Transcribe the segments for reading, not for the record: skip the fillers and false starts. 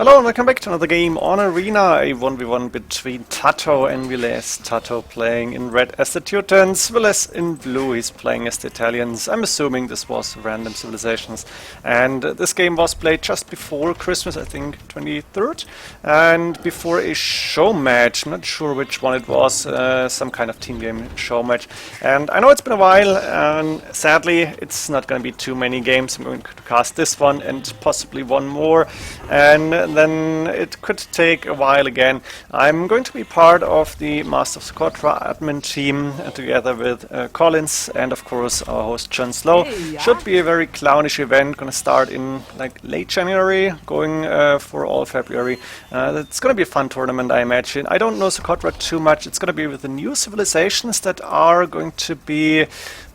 Hello and welcome back to another game on Arena, a 1v1 between TaToH and Villese. TaToH playing in red as the Teutons, Villese in blue, he's playing as the Italians. I'm assuming this was random civilizations. And this game was played just before Christmas, I think 23rd, and before a show match, not sure which one it was, some kind of team game show match. And I know it's been a while, and sadly it's not going to be too many games. I'm going to cast this one and possibly one more, and then it could take a while again. I'm going to be part of the Master of Socotra admin team together with Collins and of course our host John Slow. Should be a very clownish event, gonna start in like late January, going for all February. It's gonna be a fun tournament, I imagine. I don't know Socotra too much. It's gonna be with the new civilizations that are going to be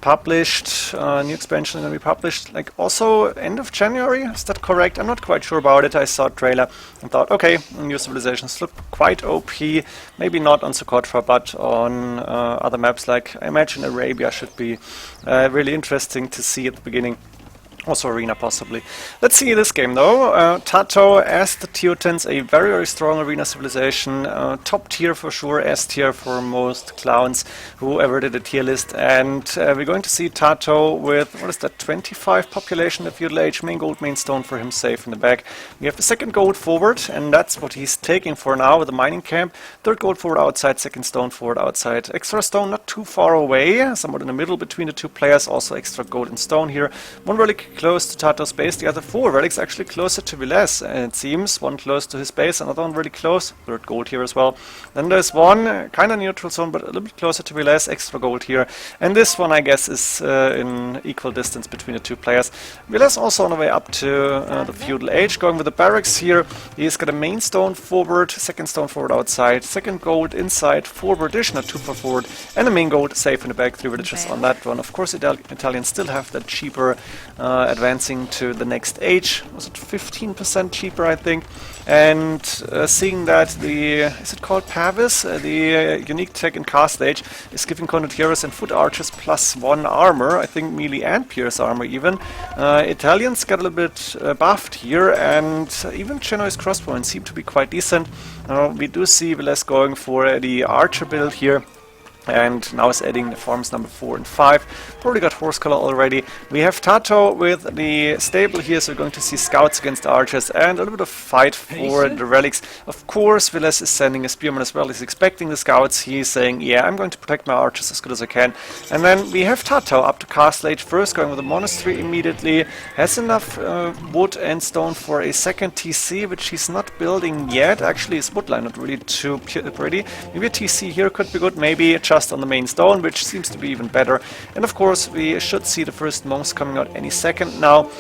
published, new expansion going to be published like also end of January, is that correct? I'm not quite sure about it. I saw a trailer and thought, okay, new civilizations look quite OP, maybe not on Socotra but on other maps, like I imagine Arabia should be really interesting to see at the beginning. Also Arena possibly. Let's see this game though. TaToH as the Teutons, a very very strong Arena civilization, top tier for sure, S tier for most clowns, whoever did a tier list, and we're going to see TaToH with, what is that, 25 population of feudal age, main gold, main stone for him safe in the back. We have the second gold forward, and that's what he's taking for now with the mining camp. Third gold forward outside, second stone forward outside. Extra stone not too far away, somewhat in the middle between the two players, also extra gold and stone here. One relic close to TaToH's base, the other four relics actually closer to Villese, it seems. One close to his base, another one really close, third gold here as well. Then there's one kind of neutral zone but a little bit closer to Villese, extra gold here. And this one I guess is in equal distance between the two players. Villese also on the way up to the feudal age, going with the barracks here. He's got a main stone forward, second stone forward outside, second gold inside, forward dish, not too far forward, and the main gold safe in the back, 3 villages on that one. Of course Italians still have that cheaper advancing to the next age. Was it 15% cheaper, I think? And seeing that the, is it called Pavis? The unique tech in cast age is giving Conquerors and foot archers +1 armor, I think melee and pierce armor even. Italians got a little bit buffed here, and even Genoese crossbowmen seem to be quite decent. We do see Villese going for the archer build here. And now is adding the farms number 4 and 5. Probably got horse color already. We have TaToH with the stable here, so we're going to see scouts against archers and a little bit of fight for the relics. Of course, Villese is sending a spearman as well. He's expecting the scouts. He's saying, yeah, I'm going to protect my archers as good as I can. And then we have TaToH up to castle age first, going with a monastery immediately. Has enough wood and stone for a second TC, which he's not building yet. Actually, his wood line not really too pretty. Maybe a TC here could be good. Maybe just on the main stone, which seems to be even better. And of course we should see the first monks coming out any second now.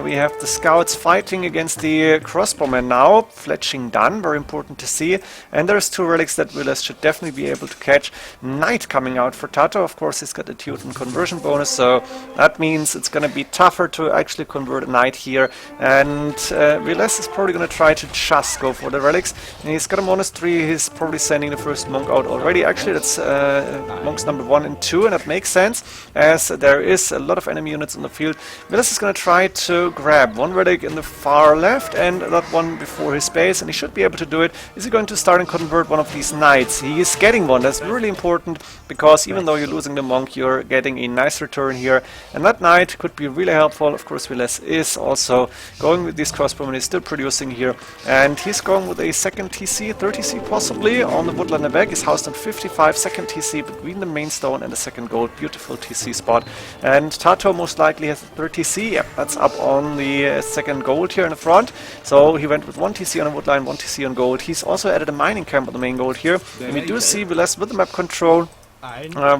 We have the scouts fighting against the crossbowmen now. Fletching done, very important to see. And there's 2 relics that Villese should definitely be able to catch. Knight coming out for TaToH. Of course he's got a Teuton conversion bonus, so that means it's going to be tougher to actually convert a knight here. And Villese is probably going to try to just go for the relics. And he's got a monastery. He's probably sending the first monk out already. Actually that's monks number 1 and 2, and that makes sense as there is a lot of enemy units on the field. Villese is going to try to grab one relic in the far left and that one before his base, and he should be able to do it. Is he going to start and convert one of these knights? He is getting one. That's really important, because even though you're losing the monk, you're getting a nice return here, and that knight could be really helpful. Of course Villese is also going with these crossbowmen. He's still producing here, and he's going with a second TC, third TC possibly on the woodland in the back. He's housed on 55, second TC between the main stone and the second gold. Beautiful TC spot. And TaToH most likely has a third TC. Yep, that's up on the second gold here in the front. So he went with 1 TC on a woodline, 1 TC on gold. He's also added a mining camp on the main gold here. And we do see Villese with the map control.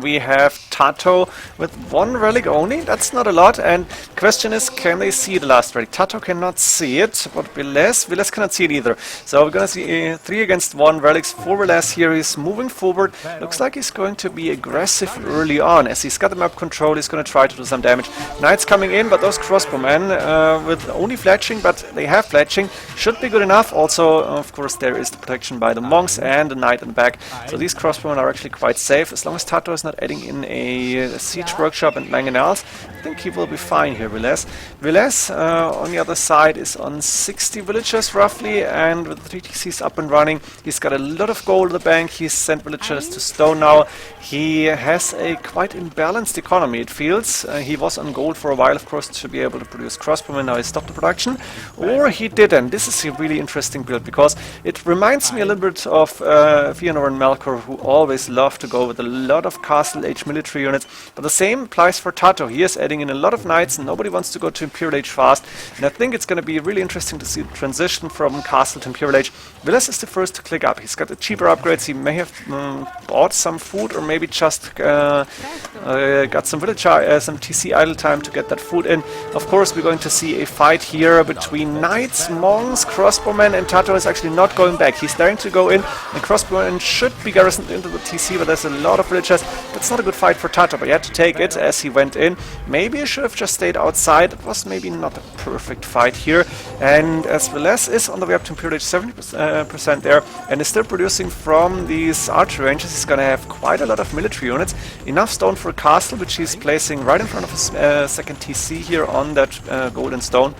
We have TaToH with 1 relic only. That's not a lot, and the question is, can they see the last relic? TaToH cannot see it, but Villese cannot see it either. So we're gonna see 3 against 1 relics for Villese here. He's moving forward. Looks like he's going to be aggressive early on. As he's got the map control, he's gonna try to do some damage. Knights coming in, but those crossbowmen with only fletching, but they have fletching, should be good enough. Also, of course, there is the protection by the monks and the knight in the back. So these crossbowmen are actually quite safe as long long as TaToH is not adding in a siege workshop and mangonels, I think he will be fine here, Villese. Villese, on the other side, is on 60 villagers roughly, and with the 3 TCs up and running, he's got a lot of gold in the bank. He's sent villagers to stone now. He has a quite imbalanced economy, it feels. He was on gold for a while, of course, to be able to produce crossbowmen. Now he stopped the production, or he didn't. This is a really interesting build because it reminds me a little bit of Fëanor and Melkor, who always love to go with a lot of castle age military units. But the same applies for TaToH. He is adding in a lot of knights, and nobody wants to go to Imperial Age fast. And I think it's going to be really interesting to see the transition from castle to Imperial Age. Villese is the first to click up. He's got the cheaper upgrades. He may have bought some food, or maybe just got some some TC idle time to get that food in. Of course, we're going to see a fight here between knights, monks, crossbowmen, and TaToH is actually not going back. He's daring to go in, and crossbowmen should be garrisoned into the TC, but there's a lot of villagers. That's not a good fight for TaToH, but he had to take it as he went in. Maybe he should have just stayed outside. It was maybe not a perfect fight here. And as Villese is on the way up to Imperial Age 70% there, and is still producing from these archery ranges, he's going to have quite a lot of military units. Enough stone for a castle, which he's placing right in front of his second TC here on that golden stone.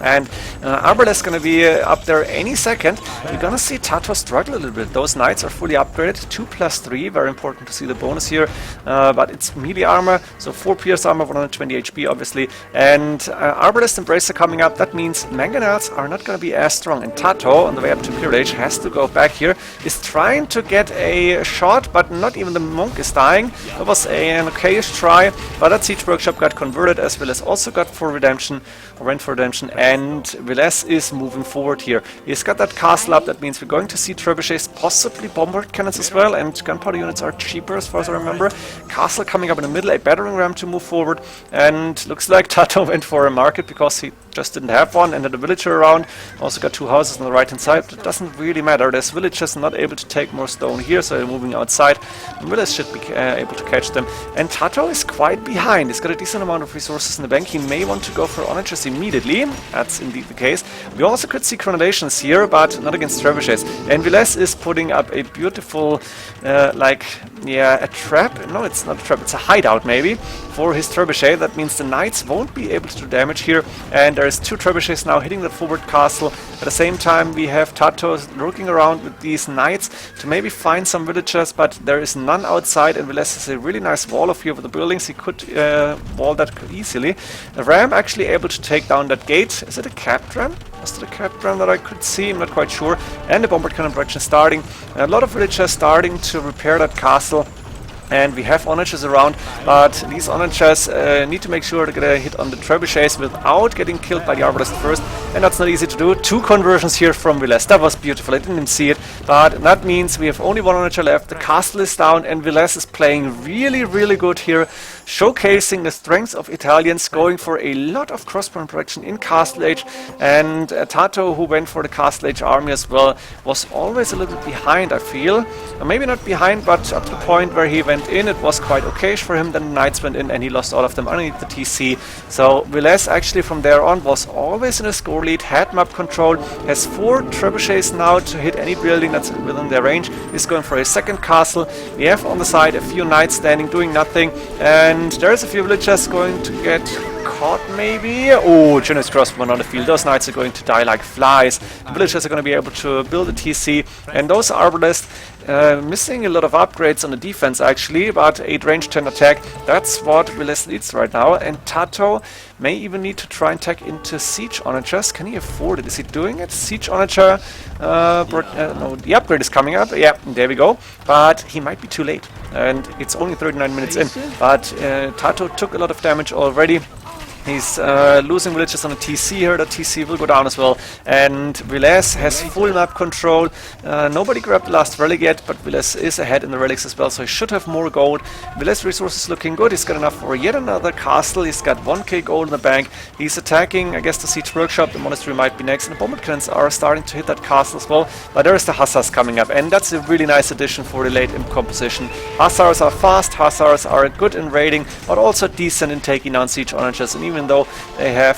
And Arbalest is going to be up there any second. We're going to see TaToH struggle a little bit. Those knights are fully upgraded. 2+3, very important to see the bonus here. But it's melee armor, so 4 pierce armor, 120 HP obviously. And Arbalest and Brace are coming up. That means mangonels are not going to be as strong. And TaToH, on the way up to Imperial Age, has to go back here. Is trying to get a shot, but not even the monk is dying. That was an okayish try, but that siege workshop got converted, as well as also got for redemption, or went for redemption. And Villese is moving forward here. He's got that castle up. That means we're going to see trebuchets, possibly bombard cannons as well, and gunpowder units are cheaper as far as I remember. Castle coming up in the middle, a battering ram to move forward, and looks like TaToH went for a market because he just didn't have one, and had a villager around. Also got 2 houses on the right hand side, but it doesn't really matter. There's villagers not able to take more stone here, so they're moving outside. Village should be able to catch them. And TaToH is quite behind. He's got a decent amount of resources in the bank. He may want to go for onagers immediately. That's indeed the case. We also could see coronations here, but not against trebuchets. And Villese is putting up a beautiful, a trap. No, it's not a trap. It's a hideout maybe for his trebuchet. That means the knights won't be able to do damage here. And there's 2 trebuchets now hitting the forward castle. At the same time, we have TaToH lurking around with these knights to maybe find some villagers, but there is none outside. And Villese has a really nice wall of here with the buildings. He could wall that easily. The ram actually able to take down that gate. Is it a capped ram? Was it a capped ram that I could see? I'm not quite sure. And the bombard cannon production starting. A lot of villagers starting to repair that castle. And we have onagers around, but these onagers need to make sure to get a hit on the trebuchets without getting killed by the arbalest first, and that's not easy to do. 2 conversions here from Villese. That was beautiful. I didn't even see it, but that means we have only 1 onager left. The castle is down, and Villese is playing really, really good here, showcasing the strengths of Italians, going for a lot of crossbow production in Castle Age. And TaToH, who went for the Castle Age army as well, was always a little bit behind, I feel. Maybe not behind, but up to the point where he went in, it was quite okayish for him. Then the knights went in and he lost all of them underneath the TC. So Villese actually from there on was always in a score lead, had map control, has 4 trebuchets now to hit any building that's within their range. He's going for a second castle. We have on the side a few knights standing doing nothing, and there's a few villagers going to get caught maybe. Oh, generous crossbowman on the field. Those knights are going to die like flies. The villagers are going to be able to build a TC, and those arbalists missing a lot of upgrades on the defense actually, but 8 range, 10 attack. That's what Villese needs right now, and TaToH may even need to try and tech into siege onagers. Can he afford it? Is he doing it? Siege onager, no, the upgrade is coming up. Yeah, there we go. But he might be too late, and it's only 39 minutes in. But TaToH took a lot of damage already. He's losing villages on the TC here. The TC will go down as well. And Villese has full map control. Nobody grabbed the last relic yet, but Villese is ahead in the relics as well, so he should have more gold. Villese resources looking good. He's got enough for yet another castle. He's got 1k gold in the bank. He's attacking, I guess, the siege workshop. The monastery might be next. And the bombard cannons are starting to hit that castle as well. But there is the hussars coming up, and that's a really nice addition for the late imp composition. Hussars are fast. Hussars are good in raiding, but also decent in taking down siege onagers. And even though they have,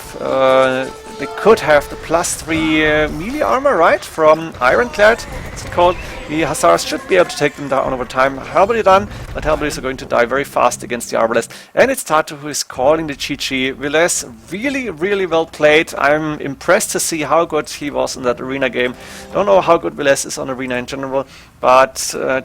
they could have the +3 melee armor, right, from Ironclad, it's called. The Hussars should be able to take them down over time. Hellbody done, but Hellbodies are going to die very fast against the Arbalest. And it's TaToH who is calling the GG. Villese, really well played. I'm impressed to see how good he was in that arena game. Don't know how good Villese is on arena in general, but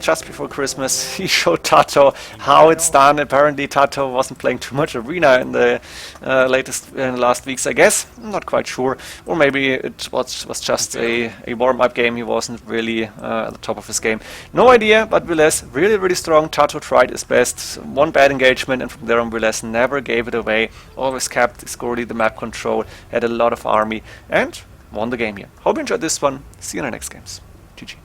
just before Christmas he showed TaToH how it's done. Apparently TaToH wasn't playing too much arena in the last weeks, I guess. I'm not quite sure. Or maybe it was just a warm-up game. He wasn't really at the top of his game. No idea, but Villese really strong. TaToH tried his best. One bad engagement, and from there on Villese never gave it away. Always kept scorely the map control, had a lot of army, and won the game here. Hope you enjoyed this one. See you in the next games. GG.